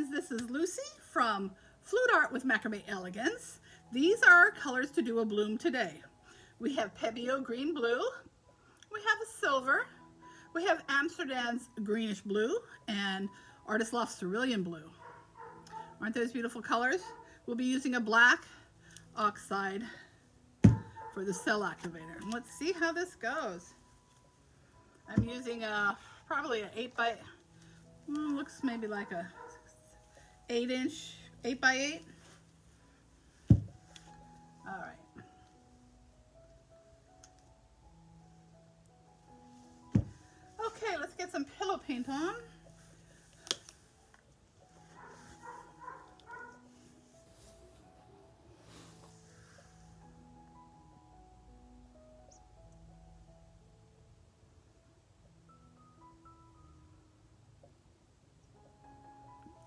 friends, this is Lucy from Fluidart with Macrame Elegance. These are our colors to do a bloom today. We have Pebeo Green Blue, we have a silver, we have Amsterdam's Greenish Blue, and Artist Loft Cerulean Blue. Aren't those beautiful colors? We'll be using a black oxide for the cell activator. Let's see how this goes. I'm using probably an 8 by, looks maybe like a 8-inch, 8 by 8. All right. Okay, let's get some pillow paint on.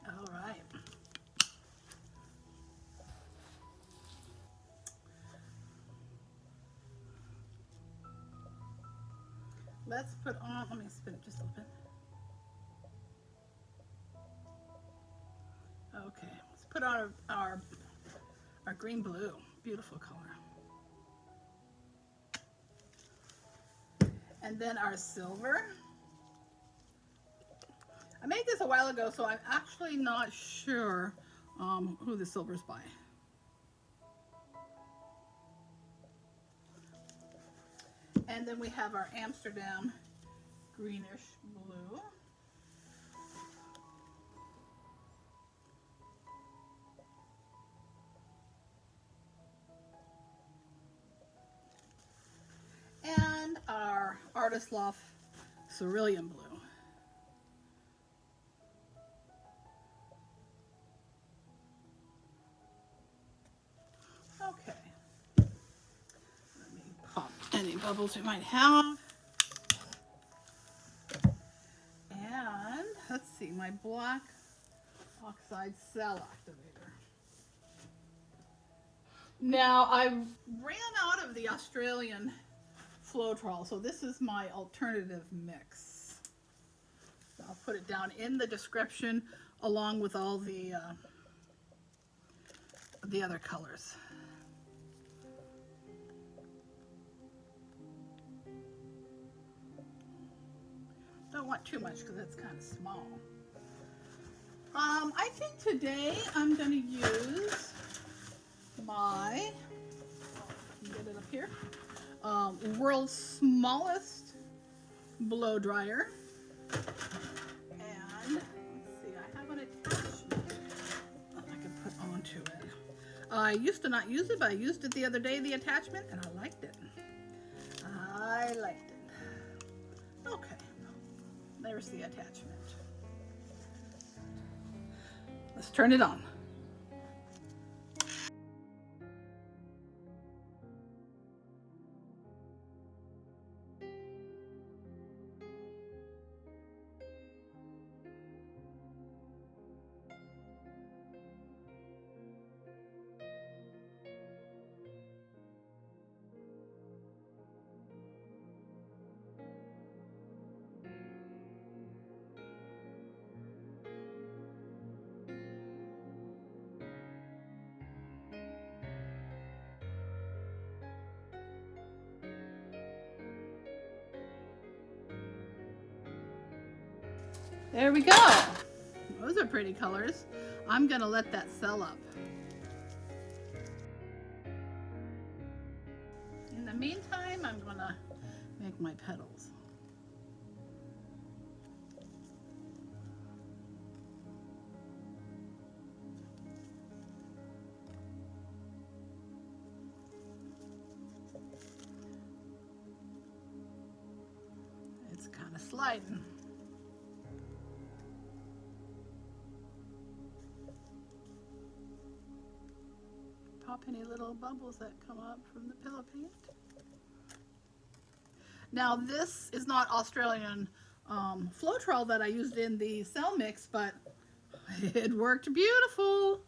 All right. Let's put on, let me spin it just a little bit. Okay, let's put on our green blue. Beautiful color. And then our silver. I made this a while ago, so I'm actually not sure who the silver's by. And then we have our Amsterdam Greenish Blue. And our Artist Loft Cerulean Blue. Okay. Let me pop any bubbles we might have. And let's see, my black oxide cell activator. Now I ran out of the Australian Floetrol, so this is my alternative mix. I'll put it down in the description along with all the other colors. Don't want too much because it's kind of small. I think today I'm going to use my, get it up here, world's smallest blow dryer. And let's see, I have an attachment that I can put onto it. I used to not use it, but I used it the other day, the attachment, and I liked it. I liked it. Okay, there's the attachment. Let's turn it on. There we go. Those are pretty colors. I'm gonna let that sell up. In the meantime, I'm gonna make my petals. It's kind of sliding. Pop any little bubbles that come up from the pillow paint. Now this is not Australian Floetrol that I used in the cell mix, but it worked beautiful.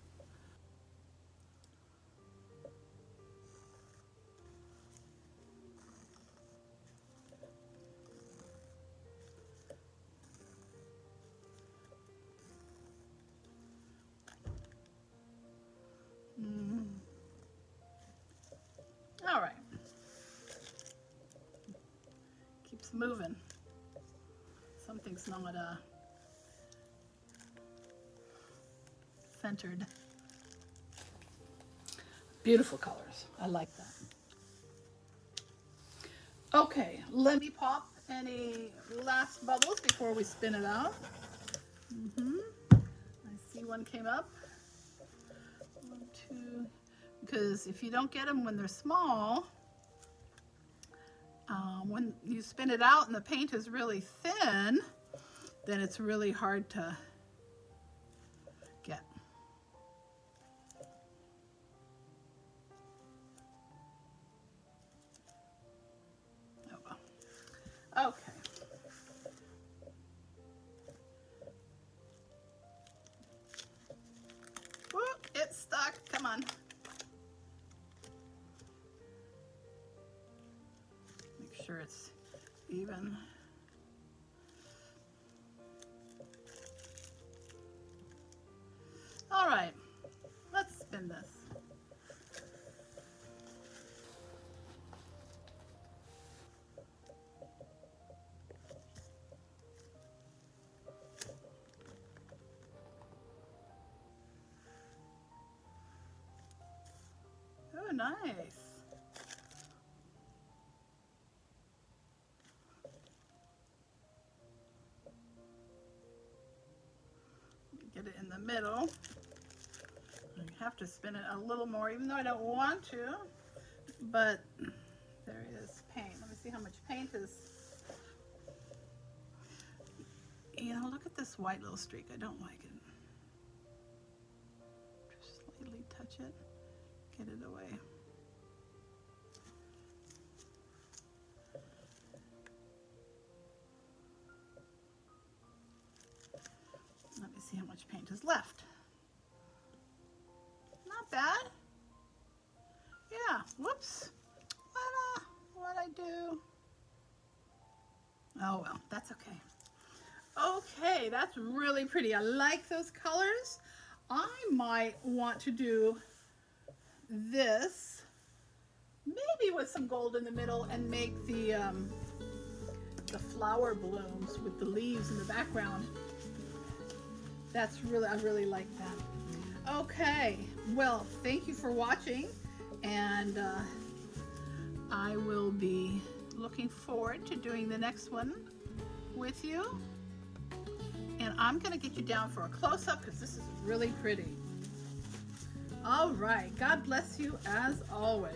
All right. Keeps moving. Something's not centered. Beautiful colors. I like that. Okay, let me pop any last bubbles before we spin it out. I see one came up. 1, 2. Because if you don't get them when they're small, when you spin it out and the paint is really thin, then it's really hard to get. Oh well. Okay. Whoop, it's stuck. Come on. Make sure it's even. All right, let's spin this. Oh, nice. Get it in the middle. I have to spin it a little more, even though I don't want to, but there is paint. Let me see how much paint is. You know, look at this white little streak. I don't like it. Just lightly touch it, get it away. Let me see how much paint is left. Not bad. Yeah, whoops. What'd I do? Oh well, that's okay. Okay, that's really pretty. I like those colors. I might want to do this, maybe with some gold in the middle, and make the flower blooms with the leaves in the background. That's really, I really like that. Okay, well, thank you for watching, and I will be looking forward to doing the next one with you. And I'm going to get you down for a close-up because this is really pretty. All right, God bless you as always.